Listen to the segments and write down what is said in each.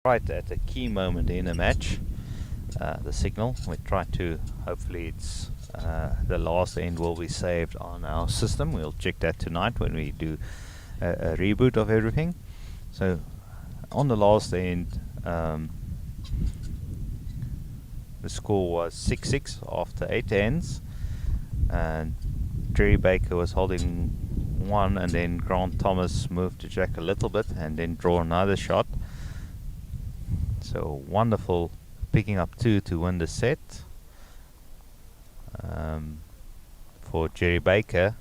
right at a key moment in a match, the signal. We try to, hopefully it's the last end will be saved on our system. We'll check that tonight when we do a reboot of everything. So on the last end, the score was 6-6 after 8 ends, and Gerry Baker was holding one, and then Grant Thomas moved to jack a little bit and then draw another shot. So wonderful picking up 2 to win the set for Gerry Baker.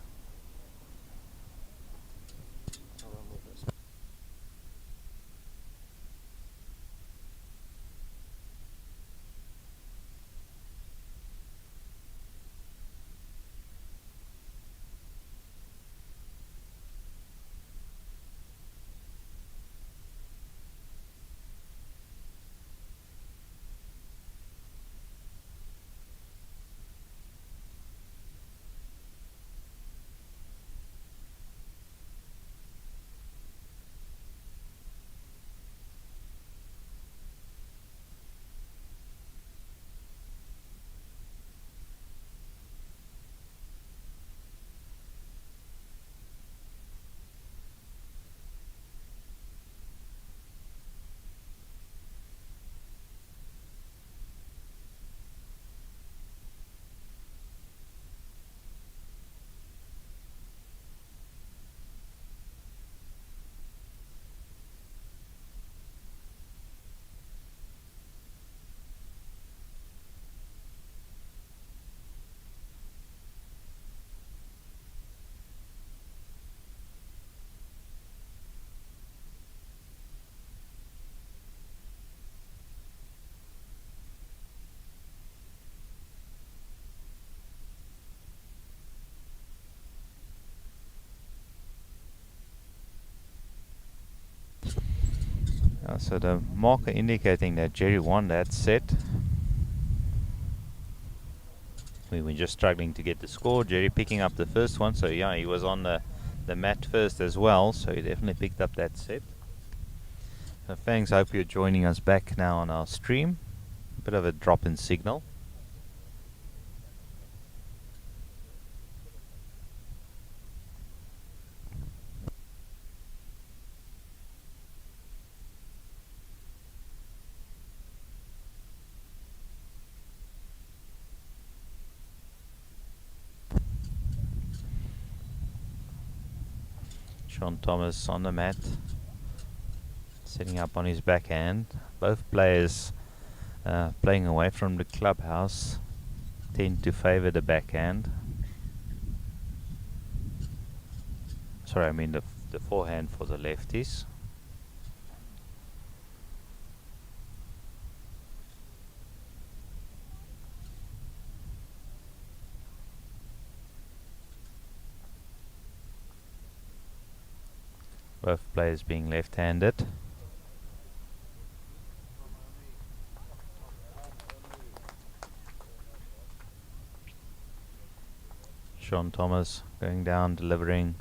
So the marker indicating that Gerry won that set. We were just struggling to get the score. Gerry picking up the first one, so yeah, he was on the mat first as well, so he definitely picked up that set. So thanks, hope you're joining us back now on our stream. Bit of a drop in signal. Shaun Thomas on the mat, setting up on his backhand. Both players playing away from the clubhouse tend to favor the backhand. Sorry, I mean the forehand for the lefties. Both players being left-handed. Shaun Thomas going down, delivering.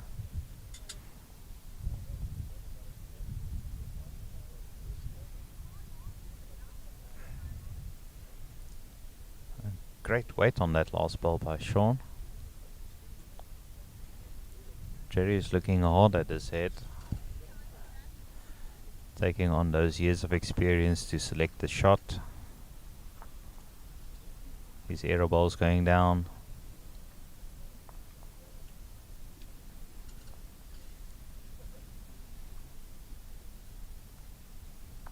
Great weight on that last ball by Shaun. Gerry is looking hard at his head, taking on those years of experience to select the shot. His aero ball's going down.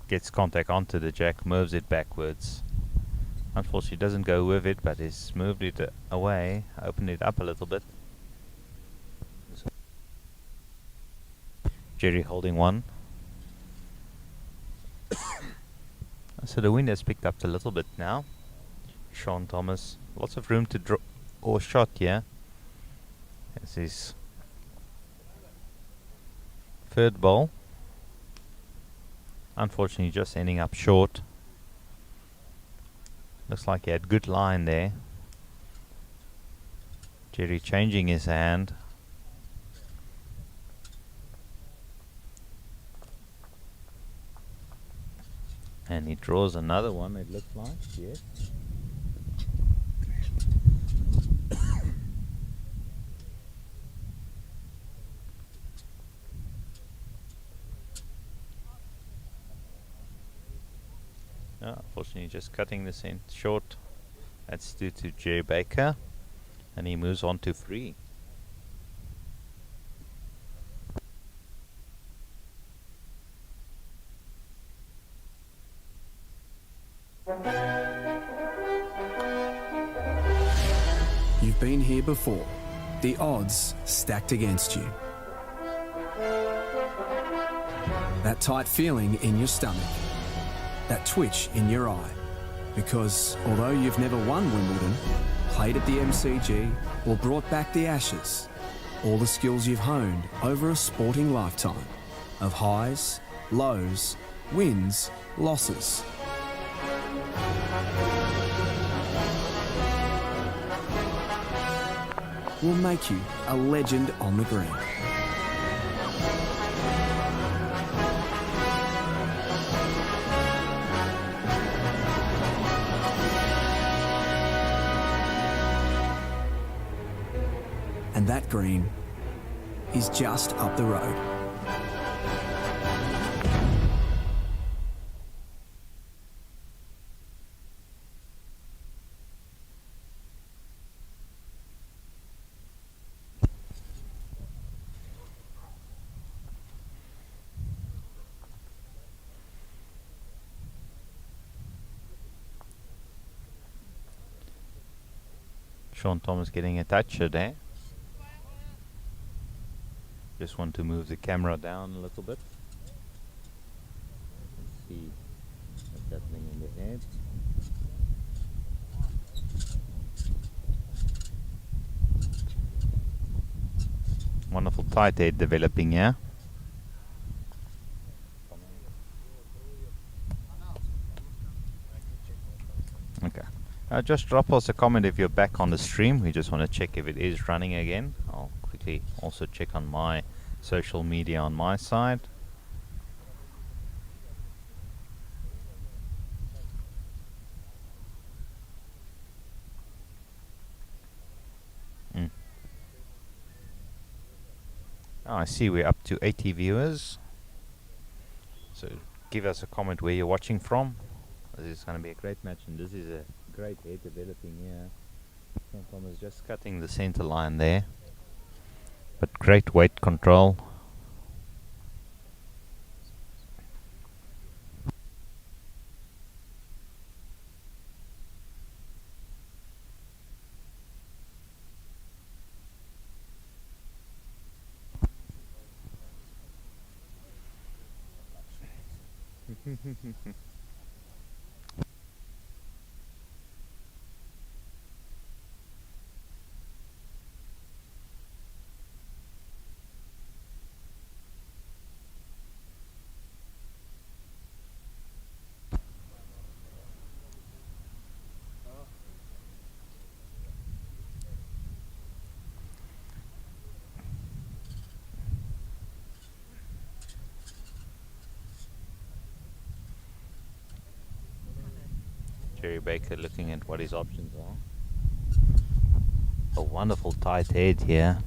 Gets contact onto the jack, moves it backwards. Unfortunately doesn't go with it, but he's moved it away, opened it up a little bit. Gerry holding one. So the wind has picked up a little bit now. Shaun Thomas, lots of room to draw or shot here. This is his third ball. Unfortunately just ending up short. Looks like he had good line there. Gerry changing his hand. And he draws another one, it looks like, yes. Unfortunately, just cutting this in short. That's due to Gerry Baker. And he moves on to 3. You've been here before. The odds stacked against you. That tight feeling in your stomach. That twitch in your eye. Because although you've never won Wimbledon, played at the MCG, or brought back the Ashes, all the skills you've honed over a sporting lifetime of highs, lows, wins, losses. Will make you a legend on the green. And that green is just up the road. Shaun Thomas getting a touch there. Just want to move the camera down a little bit. Let's see what's happening in the head. Wonderful tight head developing here. Okay. Just drop us a comment if you're back on the stream. We just want to check if it is running again. I'll quickly also check on my social media on my side. Oh, I see we're up to 80 viewers. So give us a comment where you're watching from. This is going to be a great match, and this is a great head developing here. Shaun Thomas just cutting the center line there, but great weight control. Gerry Baker looking at what his options are. A wonderful tight head here.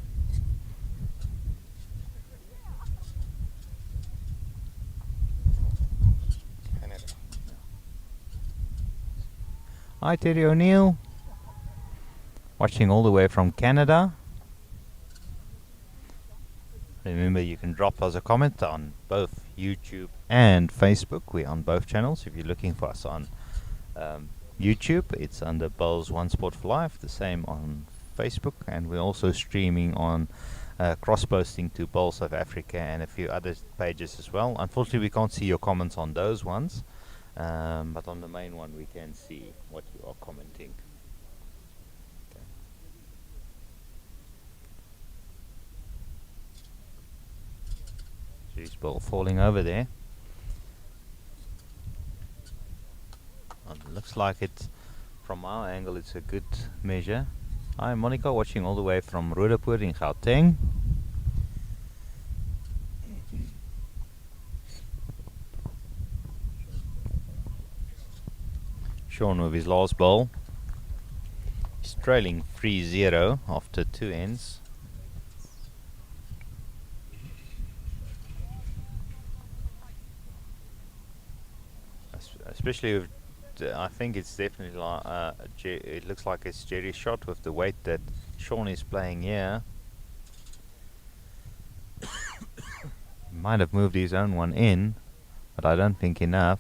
Hi Terry O'Neill, watching all the way from Canada. Remember, you can drop us a comment on both YouTube and Facebook. We're on both channels. If you're looking for us on YouTube, it's under Bowls One Sport for Life. The same on Facebook, and we're also streaming on cross-posting to Bowl South Africa and a few other pages as well. Unfortunately, we can't see your comments on those ones, but on the main one we can see what you are commenting. Jeez, ball falling over there. Looks like it, from our angle, it's a good measure. Hi Monica, watching all the way from Roodepoort in Gauteng. Shaun with his last bowl. He's trailing 3-0 after 2 ends. Especially with, I think it's definitely like, it looks like it's Gerry's shot with the weight that Shaun is playing here. Might have moved his own one in, but I don't think enough.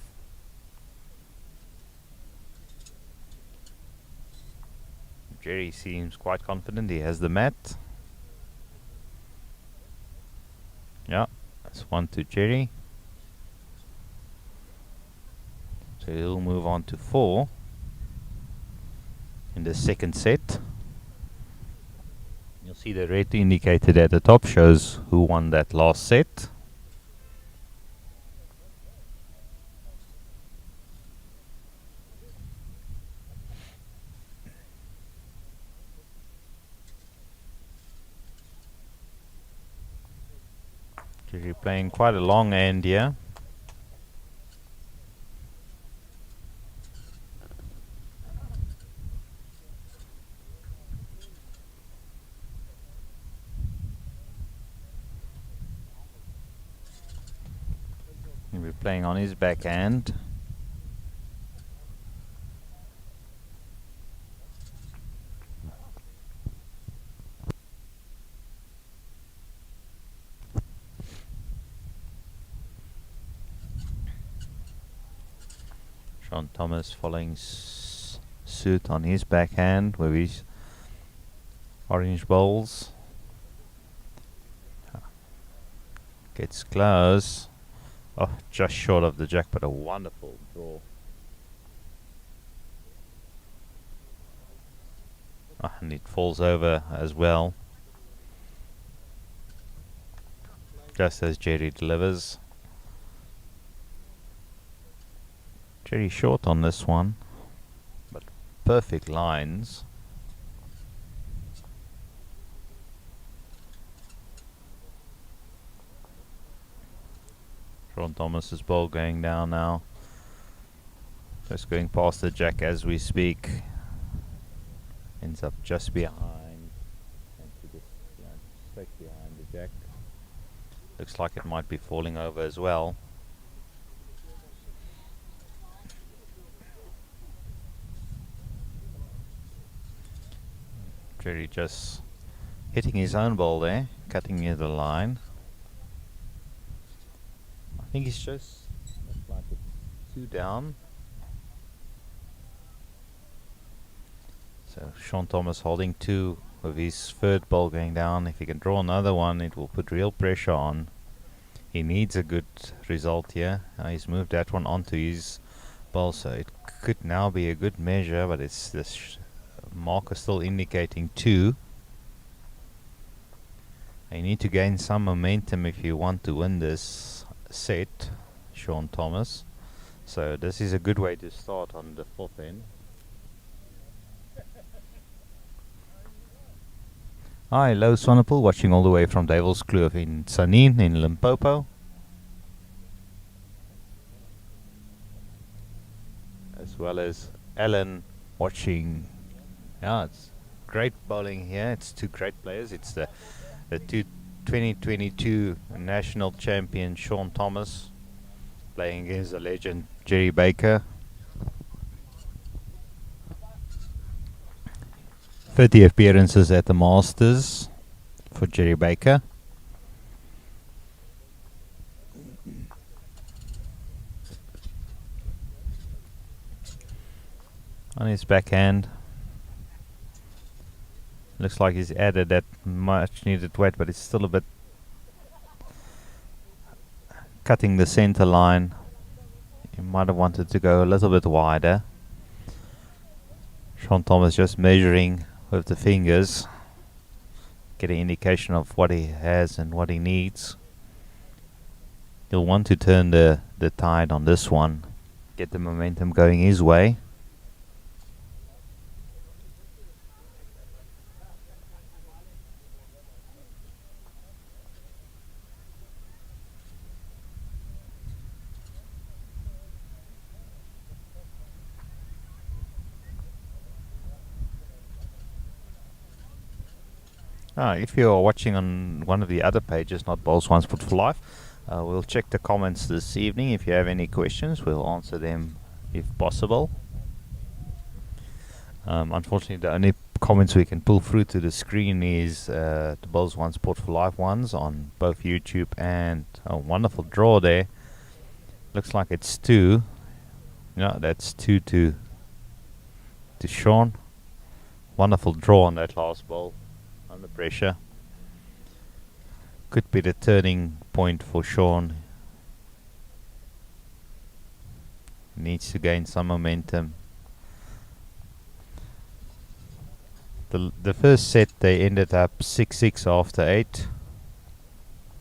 Gerry seems quite confident. He has the mat. Yeah, that's 1 to Gerry. So he'll move on to 4 in the second set. You'll see the red indicated at the top shows who won that last set. Gerry playing quite a long end here. He'll be playing on his backhand. Shaun Thomas following suit on his backhand with his orange bowls. Gets close. Oh, just short of the jack, but a wonderful draw. Oh, and it falls over as well, just as Gerry delivers. Gerry short on this one, but perfect lines. Shaun Thomas's ball going down now. Just going past the jack as we speak. Ends up just behind, and to this, straight behind the jack. Looks like it might be falling over as well. Gerry just hitting his own ball there, cutting near the line. I think he's just like it's 2 down. So Shaun Thomas holding 2 with his third ball going down. If he can draw another one, it will put real pressure on. He needs a good result here. He's moved that one onto his ball, so it could now be a good measure, but it's this marker still indicating 2. You need to gain some momentum if you want to win this set, Shaun Thomas. So this is a good way to start on the 4th end. Hi, hello Swanepoel, watching all the way from Devil's Kloof in Sanin in Limpopo. As well as Alan watching. Yeah, it's great bowling here. It's 2 great players. It's the 2022 national champion Shaun Thomas playing against the legend Gerry Baker. 30 appearances at the Masters for Gerry Baker. On his backhand, looks like he's added that much needed weight, but it's still a bit cutting the center line. He might have wanted to go a little bit wider. Shaun Thomas just measuring with the fingers, get an indication of what he has and what he needs. He'll want to turn the tide on this one, get the momentum going his way. If you're watching on one of the other pages, not Bowls One Sport for Life, we'll check the comments this evening. If you have any questions, we'll answer them if possible. Unfortunately, the only comments we can pull through to the screen is the Bowls One Sport for Life ones on both YouTube and a wonderful draw there. Looks like it's 2. No, that's 2 to Shaun. Wonderful draw on that last ball under pressure. Could be the turning point for Shaun. Needs to gain some momentum. The first set they ended up 6-6 after 8,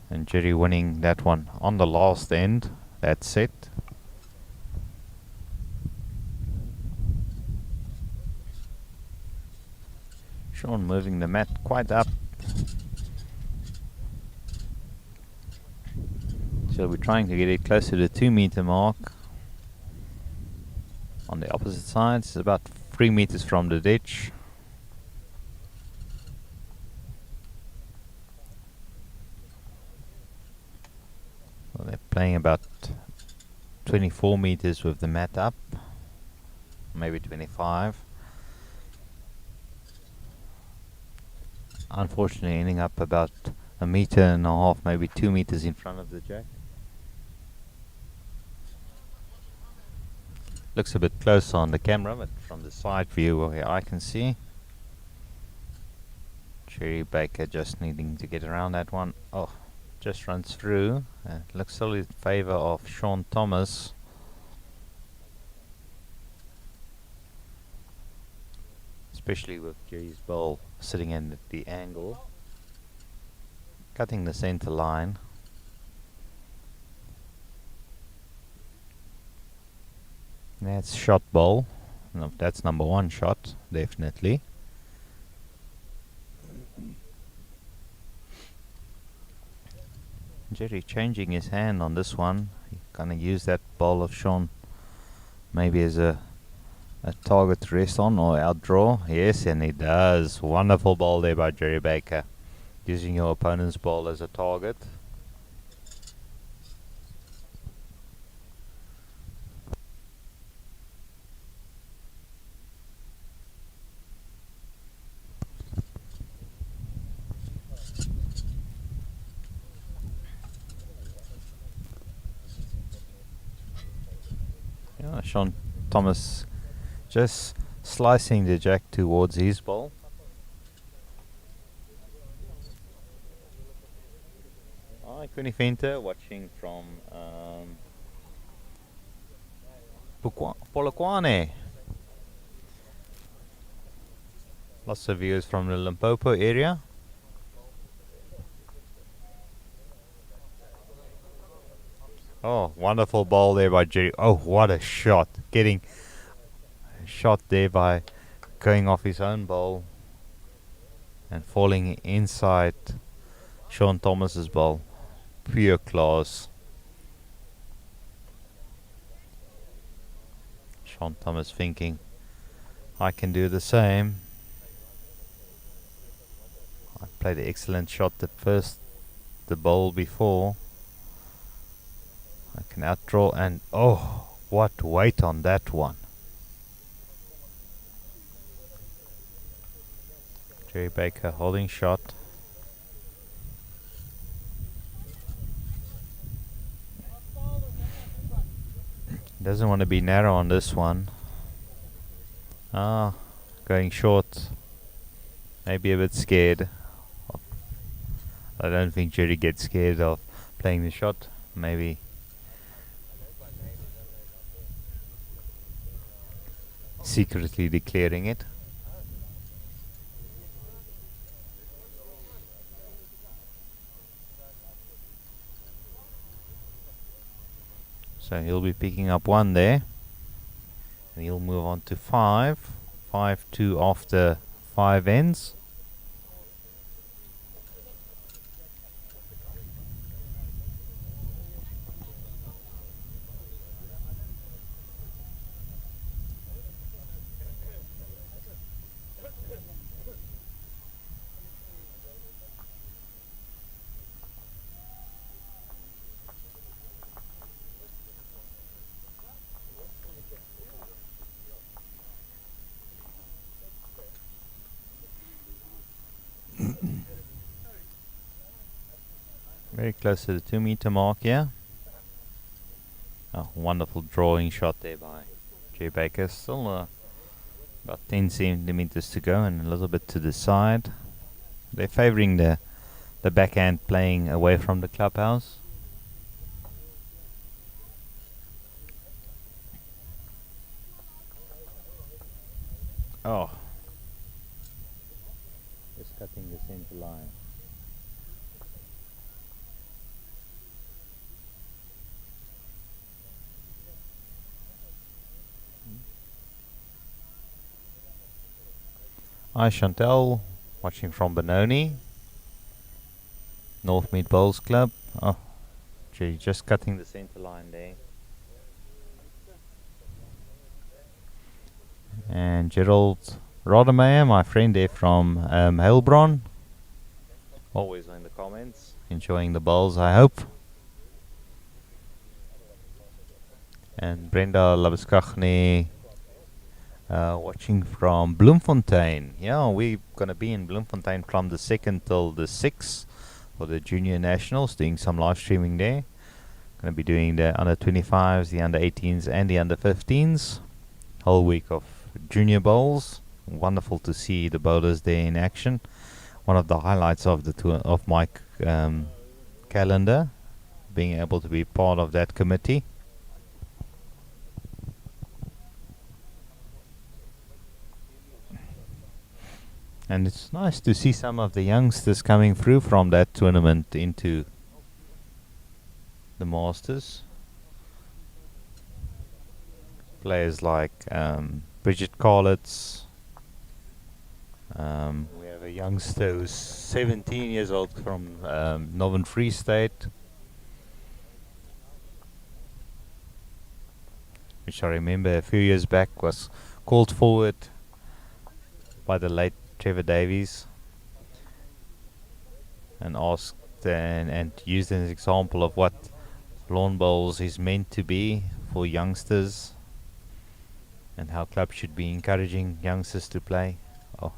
and Gerry winning that one on the last end, that set. Shaun moving the mat quite up. So we're trying to get it close to the 2-meter mark. On the opposite side, it's about 3 meters from the ditch. Well, they're playing about 24 meters with the mat up, maybe 25. Unfortunately, ending up about 1.5 meters, maybe 2 meters in front of the jack. Looks a bit closer on the camera, but from the side view where I can see, Tiebreaker just needing to get around that one. Oh, just runs through. Looks solid in favor of Shaun Thomas. Especially with Gerry's ball sitting in the angle. Cutting the center line. That's shot ball. No, that's number 1 shot, definitely. Gerry changing his hand on this one. He's gonna use that ball of Shaun maybe as a target to rest on or outdraw. Yes, and he does. Wonderful ball there by Tiebreaker. Using your opponent's ball as a target. Yeah, Shaun Thomas just slicing the jack towards his ball. Hi, Quinny Fenter, watching from Polokwane. Lots of viewers from the Limpopo area. Oh, wonderful ball there by Gerry. Oh, what a shot. Getting a shot there by going off his own ball and falling inside Shaun Thomas's ball. Pure class. Shaun Thomas thinking, I can do the same. I played an excellent shot the bowl before. I can outdraw, and oh, what weight on that one. Tiebreaker holding shot. Doesn't want to be narrow on this one. Going short. Maybe a bit scared. I don't think Gerry gets scared of playing the shot. Maybe secretly declaring it. So he'll be picking up 1 there. And he'll move on to 5. 5-2 after 5 ends. Very close to the 2-meter mark here. A wonderful drawing shot there by Tiebreaker. Still about 10 centimeters to go and a little bit to the side. They're favouring the backhand playing away from the clubhouse. Oh, just cutting the centre line. Hi Chantel, watching from Benoni, North Mead Bowls Club. Oh, gee, just cutting the centre line there. And Gerald Rodemeyer, my friend there from Heilbronn, always in the comments, enjoying the bowls, I hope. And Brenda Labuskachny, watching from Bloemfontein. Yeah, we're gonna be in Bloemfontein from the 2nd till the 6th for the Junior Nationals, doing some live streaming there. Gonna be doing the under 25s, the under 18s, and the under 15s. Whole week of junior bowls. Wonderful to see the bowlers there in action. One of the highlights of the tour of my calendar, being able to be part of that committee. And it's nice to see some of the youngsters coming through from that tournament into the Masters. Players like Bridget Carlitz. We have a youngster who's 17 years old from Northern Free State, which I remember a few years back was called forward by the late Trevor Davies and asked and used as an example of what lawn bowls is meant to be for youngsters and how clubs should be encouraging youngsters to play. Oh,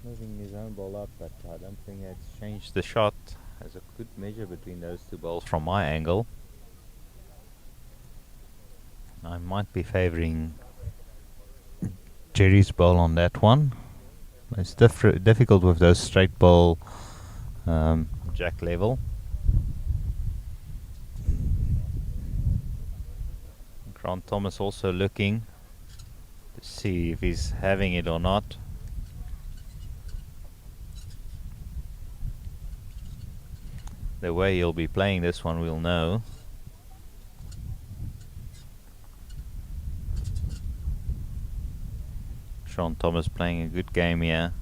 moving his own ball up, but I don't think that's changed the shot. There's a good measure between those two balls from my angle. I might be favouring Gerry's ball on that one. It's difficult with those straight ball jack level. Grant Thomas also looking to see if he's having it or not. The way he'll be playing this one, we'll know. Shaun Thomas playing a good game here.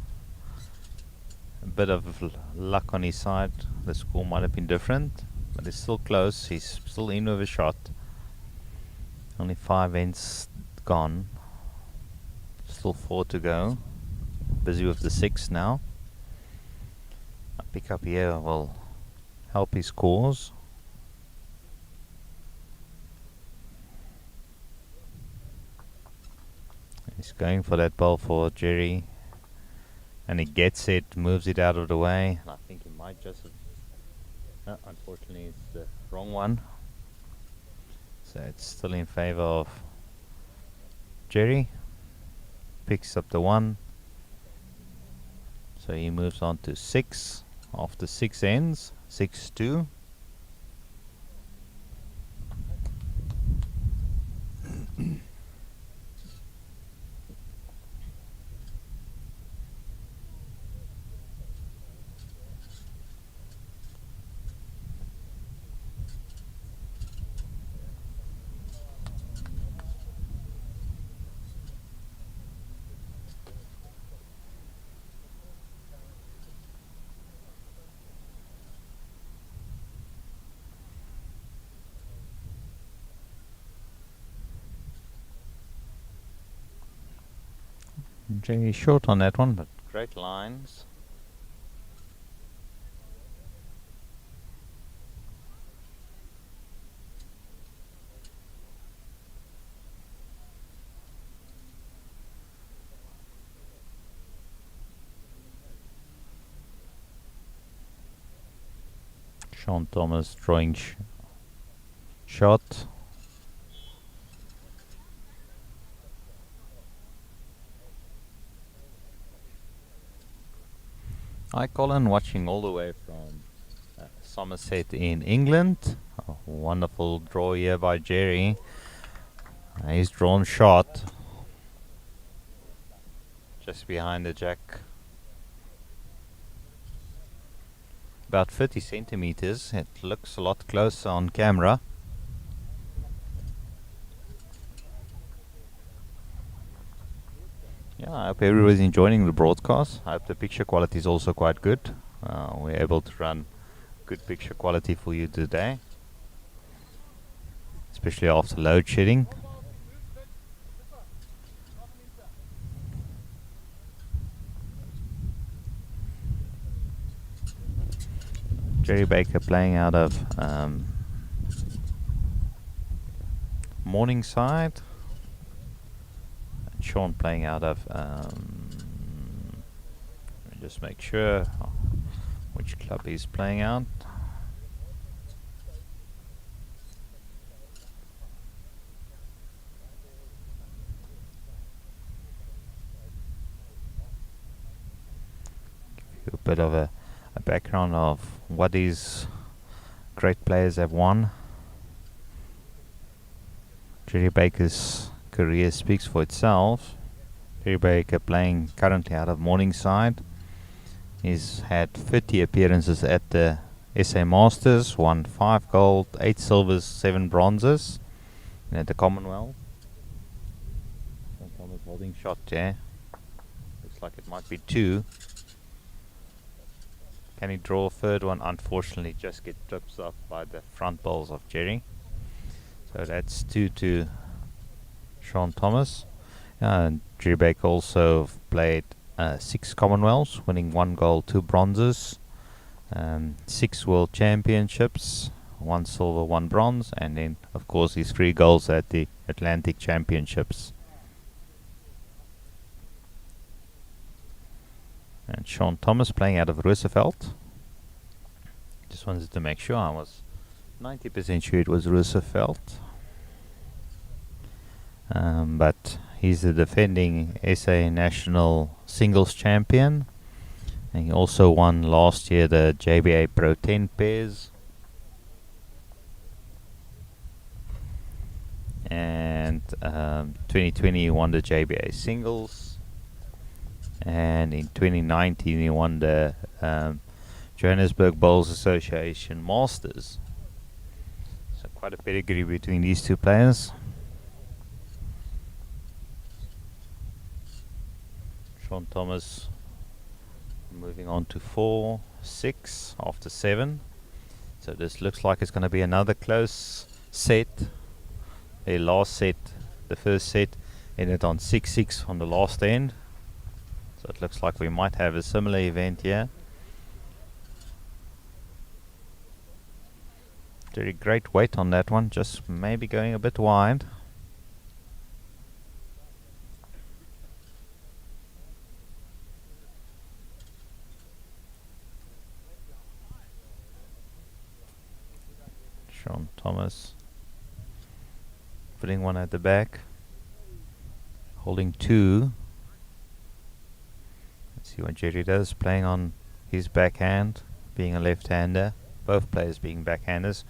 A bit of luck on his side. The score might have been different, but it's still close. He's still in with a shot. Only 5 ends gone. Still 4 to go. Busy with the 6 now. A pick up here will help his cause. He's going for that ball for Gerry, and he gets it, moves it out of the way. I think he might just have... No, unfortunately it's the wrong one. So it's still in favour of Gerry. Picks up the 1. So he moves on to 6. After 6 ends, 6-2. Gerry short on that one, but great lines. Shaun Thomas drawing shot. Hi Colin, watching all the way from Somerset in England. A wonderful draw here by Gerry. He's drawn shot just behind the jack. About 50 centimeters. It looks a lot closer on camera. Yeah, I hope everybody's enjoying the broadcast. I hope the picture quality is also quite good. We're able to run good picture quality for you today, especially after load shedding. Gerry Baker playing out of Morningside. And Shaun playing out of just make sure which club he's playing out. Give you a bit of a background of what these great players have won. Gerry Baker's career speaks for itself. Gerry Baker playing currently out of Morningside. He's had 30 appearances at the SA Masters, won 5 gold, 8 silvers, 7 bronzes. And at the Commonwealth. Thomas holding shot there. Looks like it might be 2. Can he draw a third one? Unfortunately, just get tripped up by the front balls of Gerry. So that's 2 to Shaun Thomas. Gerry Baker also played 6 Commonwealths, winning 1 gold, 2 bronzes, 6 World Championships, 1 silver, 1 bronze, and then of course his 3 golds at the Atlantic Championships. And Shaun Thomas playing out of Roosevelt. Just wanted to make sure. I was 90% sure it was Roosevelt. But he's the defending SA National Singles Champion. And he also won last year the JBA Pro 10 pairs. And 2020 he won the JBA Singles. And in 2019 he won the Johannesburg Bowls Association Masters. So quite a pedigree between these two players. Shaun Thomas moving on to 4-6 after 7. So this looks like it's going to be another close set. The last set, the first set, ended on 6-6 on the last end. So it looks like we might have a similar event here. Very great weight on that one, just maybe going a bit wide. Shaun Thomas putting one at the back, holding 2. Let's see what Gerry does, playing on his backhand, being a left-hander, both players being backhanders.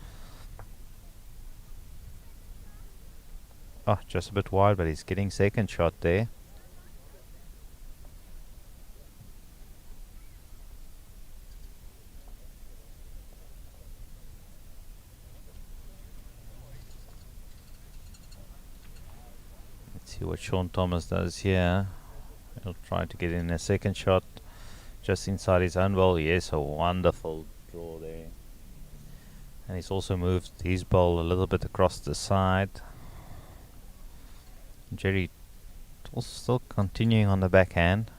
Oh, just a bit wide, but he's getting second shot there. Let's see what Shaun Thomas does here. He'll try to get in a second shot just inside his own bowl. Yes, a wonderful draw there. And he's also moved his bowl a little bit across the side. Gerry also still continuing on the backhand.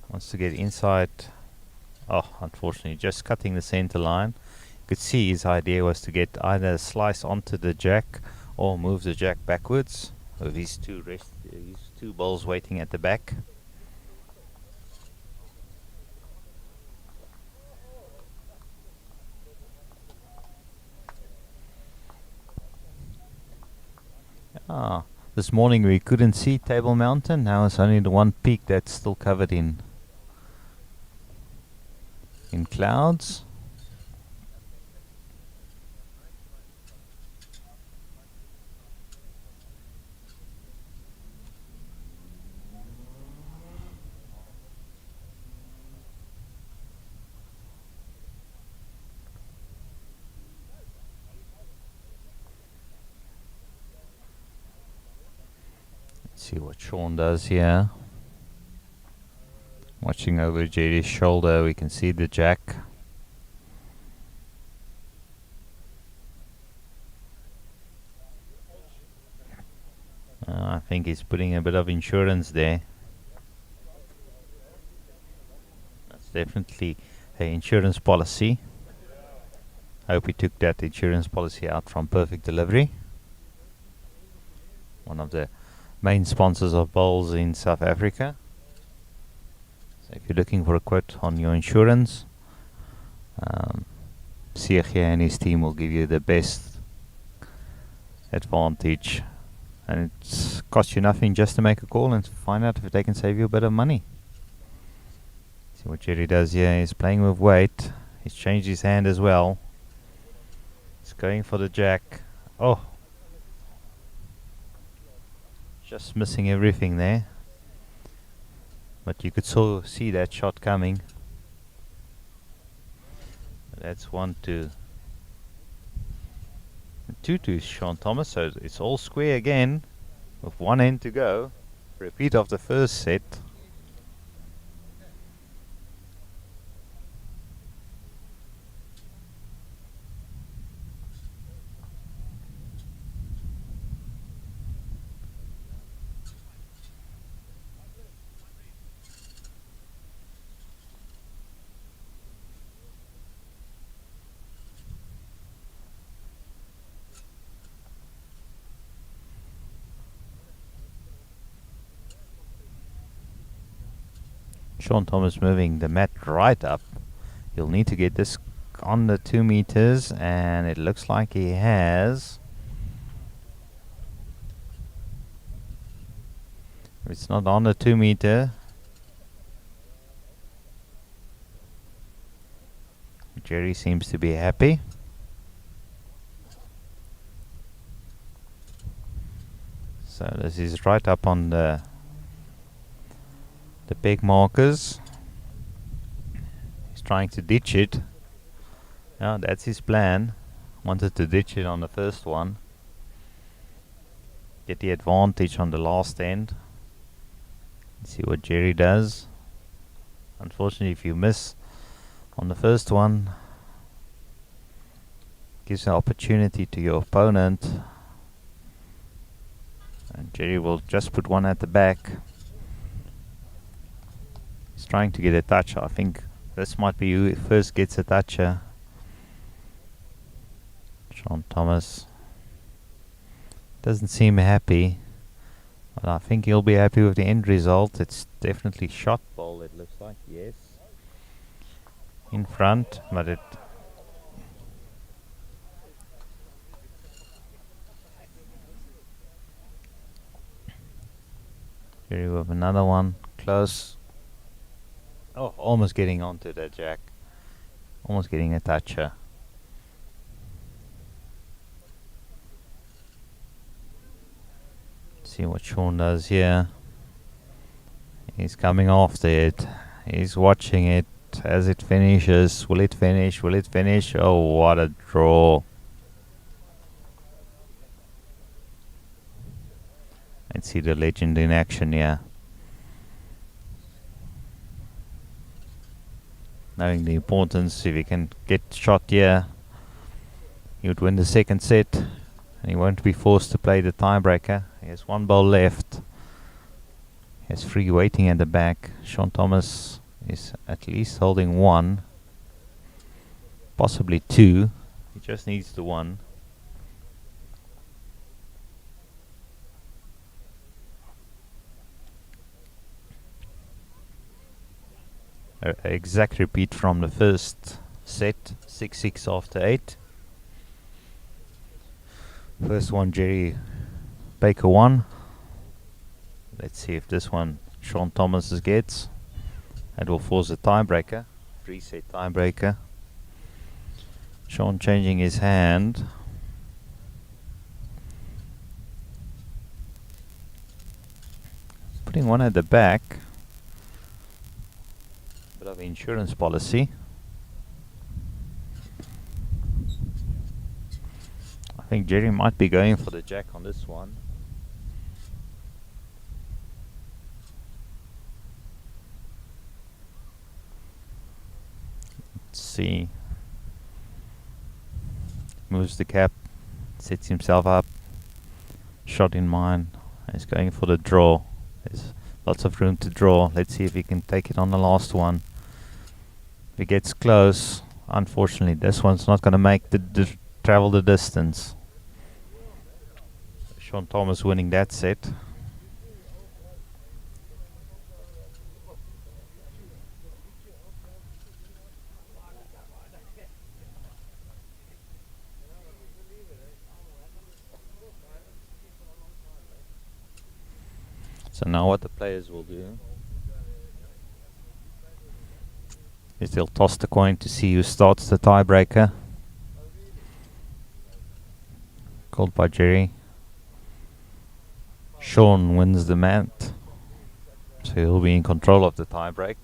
Wants to get inside. Oh, unfortunately, just cutting the center line. You could see his idea was to get either a slice onto the jack or move the jack backwards with his two balls waiting at the back. This morning we couldn't see Table Mountain. Now it's only the one peak that's still covered in clouds. Let's see what Shaun does here. Watching over Gerry's shoulder, we can see the jack. I think he's putting a bit of insurance there. That's definitely an insurance policy. Hope he took that insurance policy out from Perfect Delivery, one of the main sponsors of bowls in South Africa. So if you're looking for a quote on your insurance, Gerry and his team will give you the best advantage, and it costs you nothing just to make a call and find out if they can save you a bit of money. See what Gerry does here. He's playing with weight. He's changed his hand as well. He's going for the jack. Oh, just missing everything there, but you could so see that shot coming. That's 1-2. 2-2 Shaun Thomas, so it's all square again with one end to go. Repeat of the first set. Shaun Thomas moving the mat right up. He'll need to get this on the 2 meters, and it looks like he has. If it's not on the 2 meter, Gerry seems to be happy. So this is right up on the peg markers. He's trying to ditch it. Yeah, that's his plan. Wanted to ditch it on the first one, get the advantage on the last end. See what Gerry does. Unfortunately, if you miss on the first one, gives an opportunity to your opponent, and Gerry will just put one at the back. He's trying to get a touch. I think this might be who first gets a toucher. Shaun Thomas doesn't seem happy, but I think he'll be happy with the end result. It's definitely shot ball, it looks like, yes. In front, but it... Gerry with another one, close. Oh, almost getting onto that jack. Almost getting a toucher. See what Shaun does here. He's coming after it. He's watching it as it finishes. Will it finish? Will it finish? Oh, what a draw. Let's see the legend in action here. Knowing the importance, if he can get shot here, he would win the second set, and he won't be forced to play the tiebreaker. He has one ball left. He has three waiting at the back. Shaun Thomas is at least holding one, possibly two. He just needs the one. Exact repeat from the first set, 6-6 after 8. First one Gerry Baker 1. Let's see if this one Shaun Thomas gets. That will force a tiebreaker. 3-set tiebreaker. Shaun changing his hand. Putting one at the back. Bit of insurance policy. I think Gerry might be going for the jack on this one. Let's see. Moves the cap, sets himself up. Shot in mind. He's going for the draw. There's lots of room to draw. Let's see if he can take it on the last one. If he gets close, unfortunately, this one's not going to make the travel the distance. Shaun Thomas winning that set. So now what the players will do is they'll toss the coin to see who starts the tiebreaker. Called by Gerry. Shaun wins the mat, so he'll be in control of the tiebreak.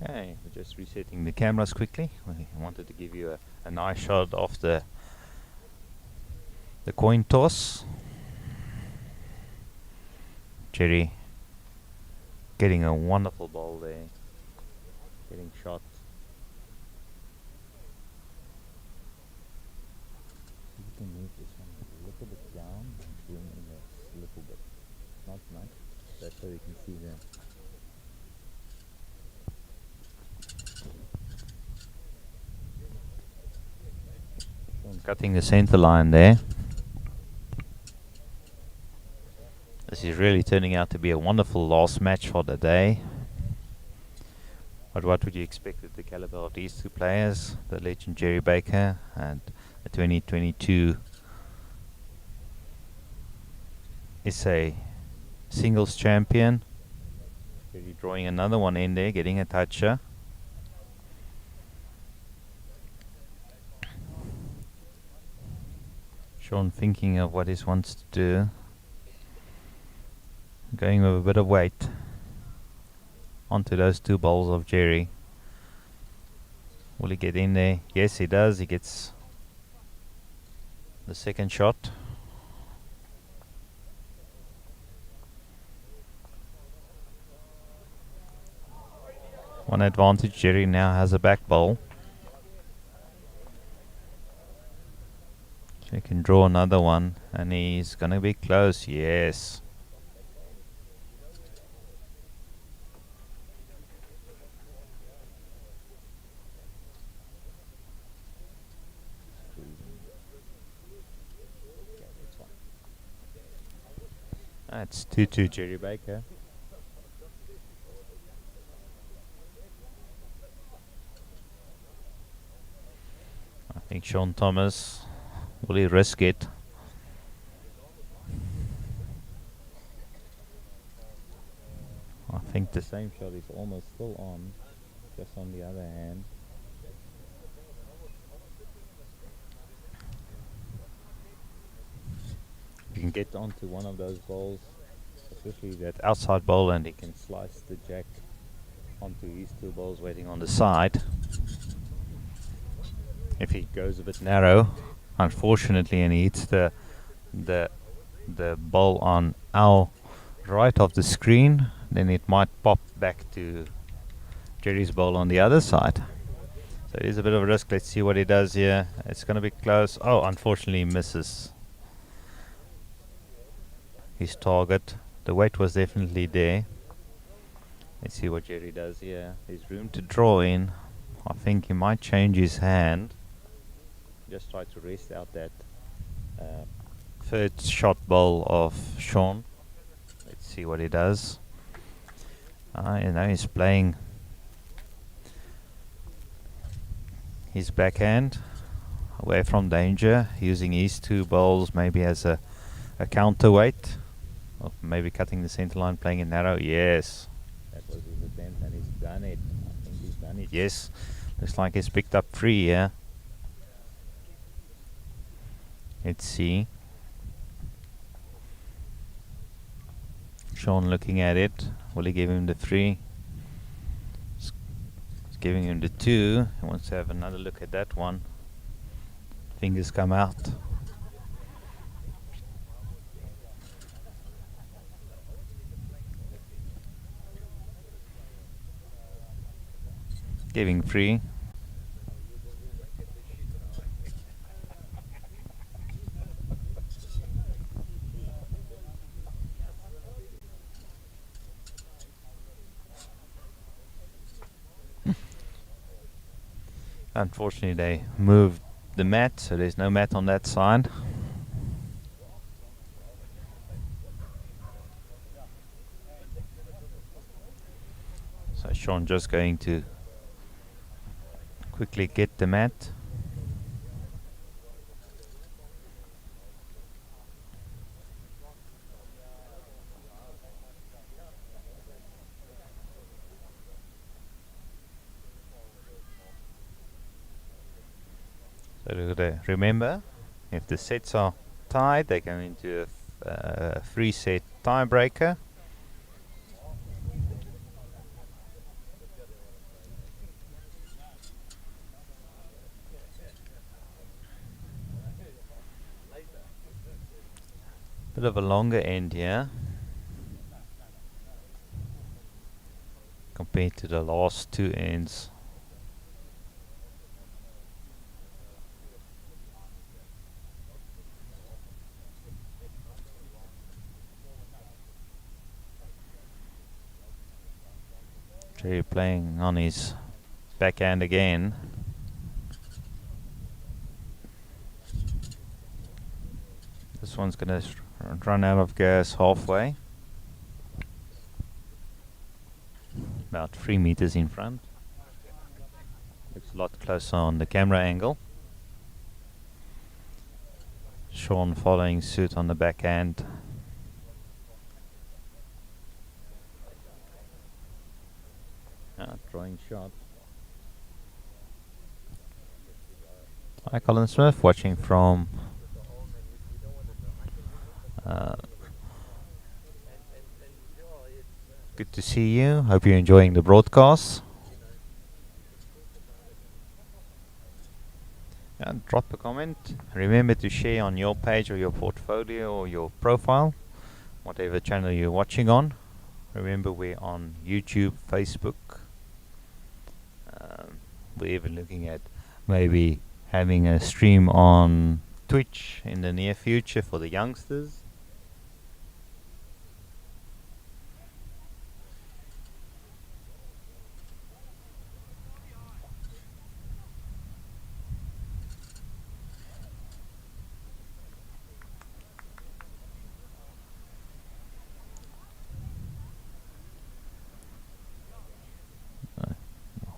Okay, we're just resetting the cameras quickly. We wanted to give you a nice shot of the coin toss. Gerry getting a wonderful ball there, getting shot. You can move this one a little bit down and zoom in a little bit, not much, that's so you can see there. Cutting the center line there. This is really turning out to be a wonderful last match for the day. But what would you expect with the caliber of these two players, the legend Gerry Baker and the 2022 SA singles champion. Gerry drawing another one in there, getting a toucher. Shaun thinking of what he wants to do. Going with a bit of weight onto those two balls of Gerry. Will he get in there? Yes, he does. He gets the second shot. One advantage, Gerry now has a back bowl. So he can draw another one and he's gonna be close, yes. That's 2-2 Gerry Baker. I think Shaun Thomas, will he risk it? I think the same shot is almost still on, just on the other hand. If you can get onto one of those balls, especially that outside bowl, and he can slice the jack onto his two balls waiting on the side. If he goes a bit narrow, unfortunately, and he hits the the ball on our right of the screen, then it might pop back to Gerry's ball on the other side. So it is a bit of a risk. Let's see what he does here. It's going to be close. Oh, unfortunately he misses his target. The weight was definitely there. Let's see what Gerry does here. There's room to draw in. I think he might change his hand. Just try to rest out that third shot ball of Shaun. Let's see what he does. He's playing his backhand away from danger, using his two balls maybe as a counterweight, or maybe cutting the center line, playing it narrow. Yes, that was his attempt, and he's done it. I think he's done it. Yes, looks like he's picked up 3 here. Let's see. Shaun looking at it. Will he give him the 3? He's giving him the 2. He wants to have another look at that one. Fingers come out. Giving 3. Unfortunately, they moved the mat, so there's no mat on that side. So Shaun just going to quickly get the mat. So remember, if the sets are tied, they go into a 3-set tiebreaker. Bit of a longer end here compared to the last 2 ends. Gerry playing on his backhand again. This one's going to run out of gas halfway. About 3 meters in front. Looks a lot closer on the camera angle. Shaun following suit on the backhand. Drawing shot. Hi Colin Smith, watching from good to see you. Hope you're enjoying the broadcast. And drop a comment. Remember to share on your page or your portfolio or your profile, whatever channel you're watching on. Remember, we're on YouTube, Facebook. We're even looking at maybe having a stream on Twitch in the near future for the youngsters.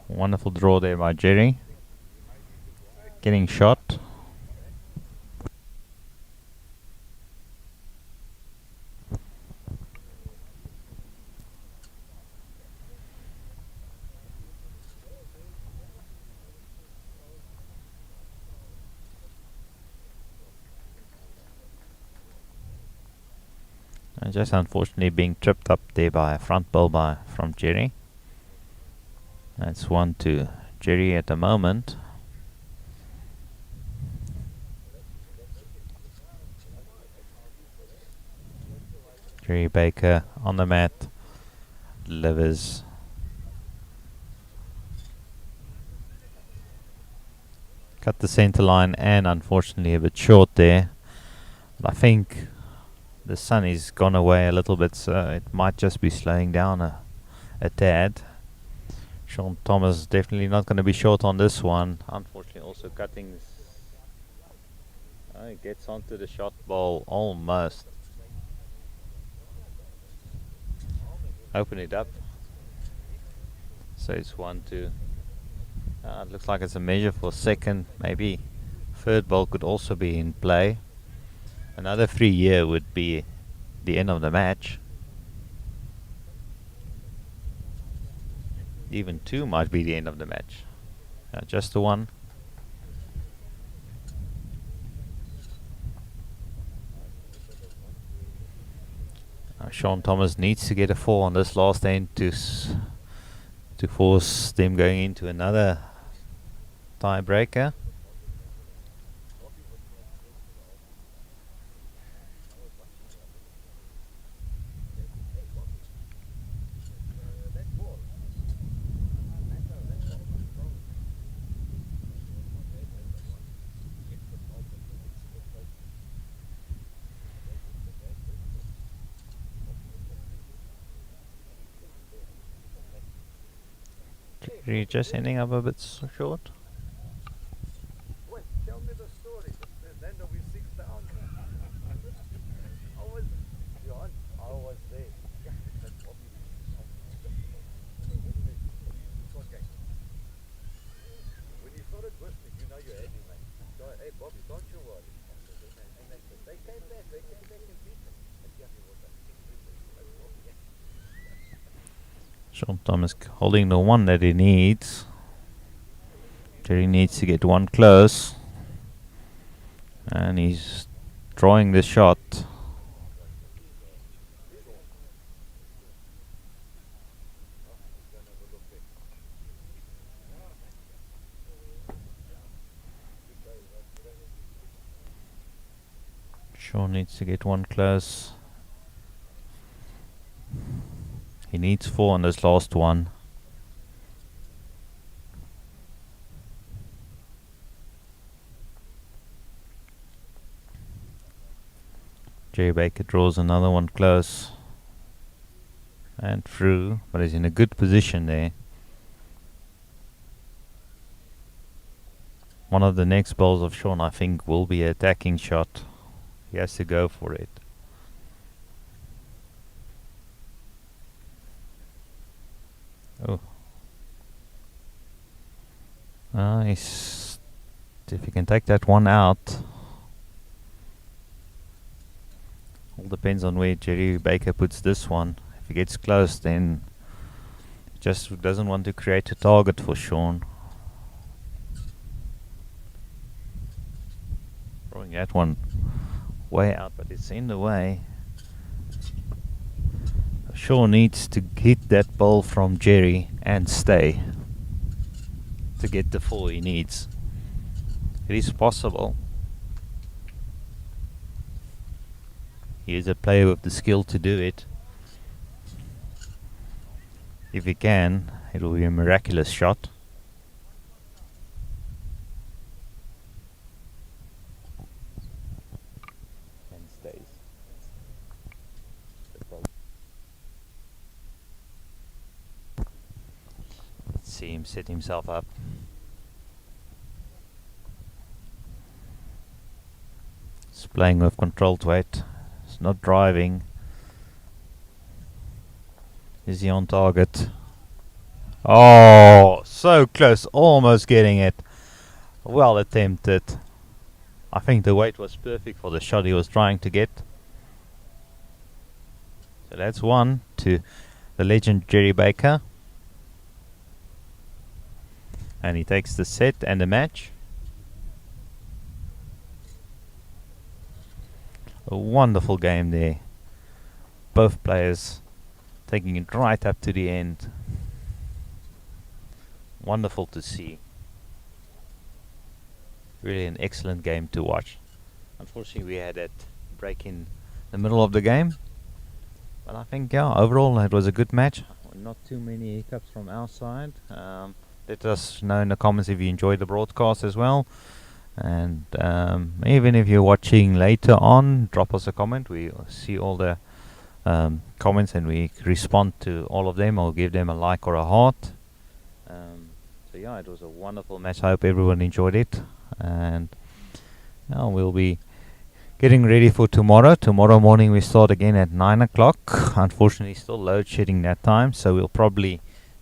Wonderful draw there by Gerry. Getting shot. And just unfortunately being tripped up there by a front ball from Gerry. That's 1 to Gerry at the moment. Gerry Baker on the mat, delivers. Cut the center line and unfortunately a bit short there. But I think the sun has gone away a little bit, so it might just be slowing down a tad. Shaun Thomas definitely not going to be short on this one. Unfortunately also cutting. He gets onto the shot ball almost. Open it up. So it's 1-2. It looks like it's a measure for second. Maybe third ball could also be in play. Another free year would be the end of the match. Even 2 might be the end of the match. Just the 1. Shaun Thomas needs to get a 4 on this last end to force them going into another tiebreaker. Gerry just ending up a bit short. Tell me the story. Then we 6 down. Shaun, I was there. When you started whistling, you know you're happy, mate. So, hey, Bobby, don't you worry. They came back and beat them. Shaun Thomas holding the 1 that he needs. Gerry needs to get 1 close. And he's drawing the shot. Shaun needs to get 1 close. He needs 4 on this last one. Gerry Baker draws another 1 close. And through, but he's in a good position there. One of the next balls of Shaun, I think, will be an attacking shot. He has to go for it. Oh. Nice. If he can take that 1 out. All depends on where Gerry Baker puts this one. If he gets close, then he just doesn't want to create a target for Shaun. Throwing that one way out, but it's in the way. Shaun needs to hit that ball from Gerry and stay to get the 4 he needs. It is possible. He is a player with the skill to do it. If he can, it will be a miraculous shot. And stays. Let's see him set himself up. He's playing with controlled weight. He's not driving. Is he on target? Oh, so close, almost getting it. Well attempted. I think the weight was perfect for the shot he was trying to get. So that's 1 to the legend Gerry Baker. And he takes the set and the match. A wonderful game there. Both players taking it right up to the end. Wonderful to see. Really an excellent game to watch. Unfortunately, we had that break in the middle of the game. But I think, yeah, overall it was a good match. Not too many hiccups from our side. Let us know in the comments if you enjoyed the broadcast as well. And even if you're watching later on, drop us a comment. We see all the comments and we respond to all of them or give them a like or a heart. So yeah, it was a wonderful match. I hope everyone enjoyed it. And now we'll be getting ready for tomorrow. Tomorrow morning we start again at 9 o'clock. Unfortunately, still load shedding that time, so we'll probably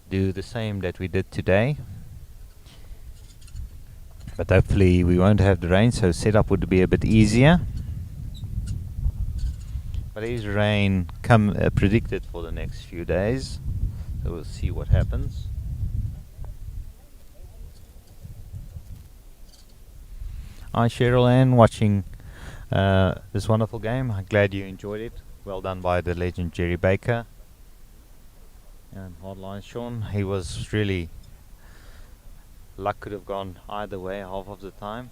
do the same that we did today. But hopefully we won't have the rain, so setup would be a bit easier. But there is rain predicted for the next few days, so we'll see what happens. Hi Cheryl Ann, watching this wonderful game. I'm glad you enjoyed it. Well done by the legend Gerry Baker. And hardline Shaun, he was really, luck could have gone either way half of the time.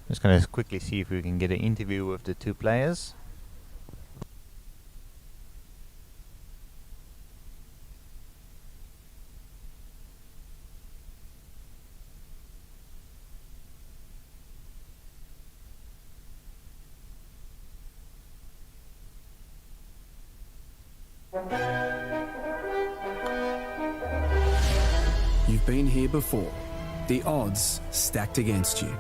Just going to quickly see if we can get an interview with the two players. You've been here before. The odds stacked against you.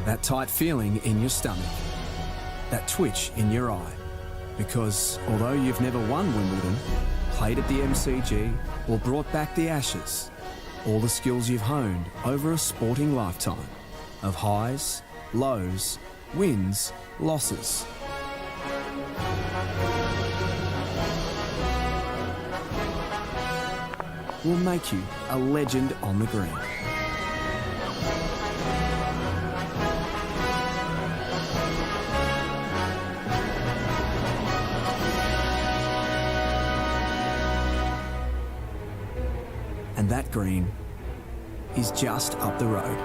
That tight feeling in your stomach. That twitch in your eye. Because although you've never won Wimbledon, played at the MCG, or brought back the Ashes, all the skills you've honed over a sporting lifetime of highs, lows, wins, losses. Will make you a legend on the green. And that green is just up the road.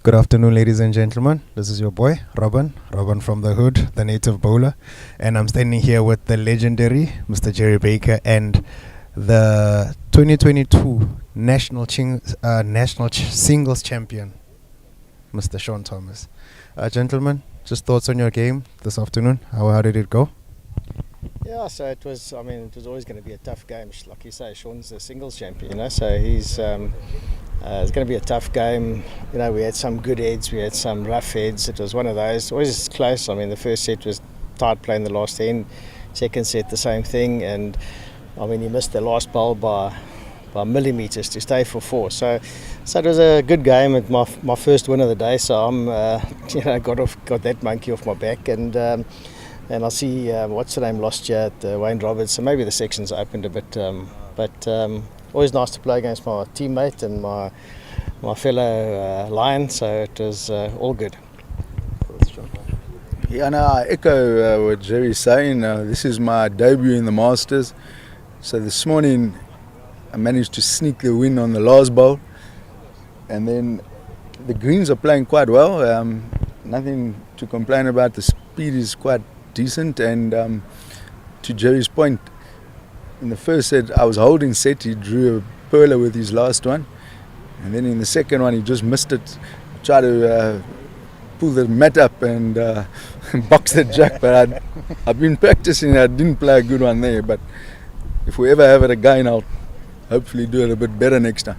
Good afternoon, ladies and gentlemen. This is your boy, Robin from the hood, the native bowler. And I'm standing here with the legendary Mr. Gerry Baker and the 2022 national singles champion, Mr. Shaun Thomas. Gentlemen, just thoughts on your game this afternoon. How did it go? Yeah, so it was always going to be a tough game. Like you say, Shaun's the singles champion, so he's it's going to be a tough game. We had some good heads, we had some rough heads. It was one of those, always close. The first set was tight playing the last end. Second set, the same thing. And he missed the last bowl by by millimetres to stay for 4. So it was a good game. It's my first win of the day. So I'm got that monkey off my back, and I see what's the name lost here at Wayne Roberts. So maybe the section's opened a bit, but always nice to play against my teammate and my fellow Lion. So it was all good. Yeah, no, I echo what Gerry's saying. This is my debut in the Masters. So this morning I managed to sneak the win on the last bowl. And then the greens are playing quite well. Nothing to complain about. The speed is quite decent. And to Gerry's point, in the first set I was holding set. He drew a perler with his last one. And then in the second one he just missed it. Tried to pull the mat up and box the jack, but I've been practicing. I didn't play a good one there, but if we ever have it again, I'll hopefully do it a bit better next time.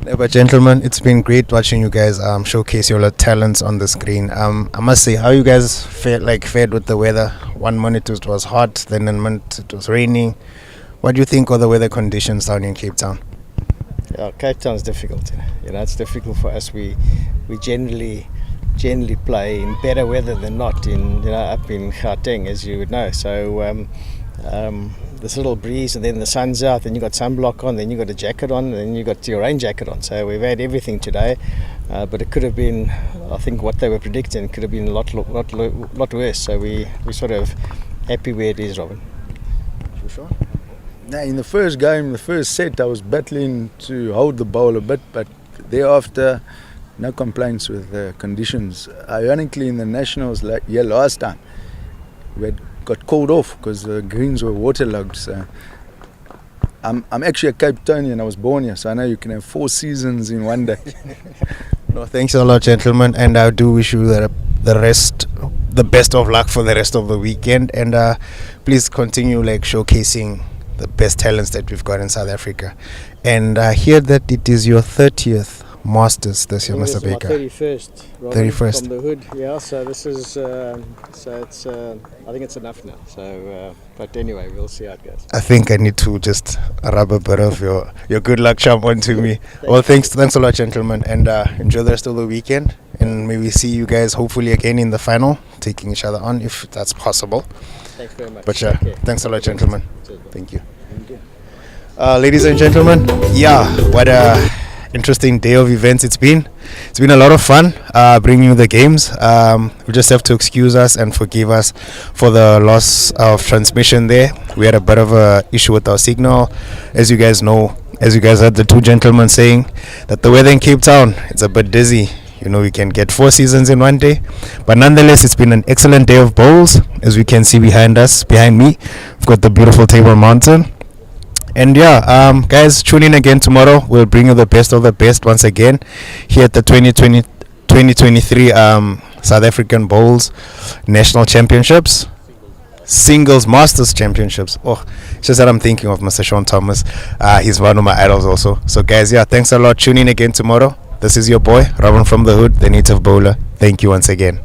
Yeah, but gentlemen, it's been great watching you guys showcase your talents on the screen. I must say, how you guys fared with the weather. 1 minute it was hot, then 1 minute it was raining. What do you think of the weather conditions down in Cape Town? Yeah, Cape Town's difficult. It's difficult for us. We generally play in better weather than not up in Gauteng, as you would know. So this little breeze, and then the sun's out, then you got sunblock on, then you got a jacket on, and then you got your rain jacket on. So we've had everything today, but it could have been, I think what they were predicting could have been a lot worse. So we sort of happy where it is, Robin. For sure. Now, in the first game, the first set, I was battling to hold the bowl a bit, but thereafter, no complaints with the conditions. Ironically, in the Nationals last time, we got called off because the greens were waterlogged. So I'm actually a Cape Townian. I was born here, so I know you can have 4 seasons in one day. No, thanks a lot, gentlemen, and I do wish you the best of luck for the rest of the weekend, and please continue showcasing the best talents that we've got in South Africa. And I hear that it is your 30th Masters this year, Mr. Baker. 31st. 31st. From the hood, yeah. So this is, so it's, I think it's enough now. So, but anyway, we'll see how it goes. I think I need to just rub a bit of your good luck charm onto me. Well, thanks a lot, gentlemen, and enjoy the rest of the weekend. And maybe see you guys hopefully again in the final, taking each other on if that's possible. Thanks very much. But thanks a lot, gentlemen. Thank you. Thank you. Ladies and gentlemen, what a interesting day of events it's been. It's been a lot of fun bringing you the games. We just have to excuse us and forgive us for the loss of transmission there. We had a bit of a issue with our signal. As you guys know, as you guys heard the two gentlemen saying, that the weather in Cape Town, it's a bit dizzy. We can get 4 seasons in one day, but nonetheless it's been an excellent day of bowls. As we can see behind me, we've got the beautiful Table Mountain. And guys, tune in again tomorrow. We'll bring you the best of the best once again here at the 2023 South African Bowls National Championships, Singles Masters Championships. It's just that I'm thinking of Mr. Shaun Thomas. He's one of my idols also. So guys, thanks a lot. Tune in again tomorrow. This is your boy, Robin from the Hood, the native bowler. Thank you once again.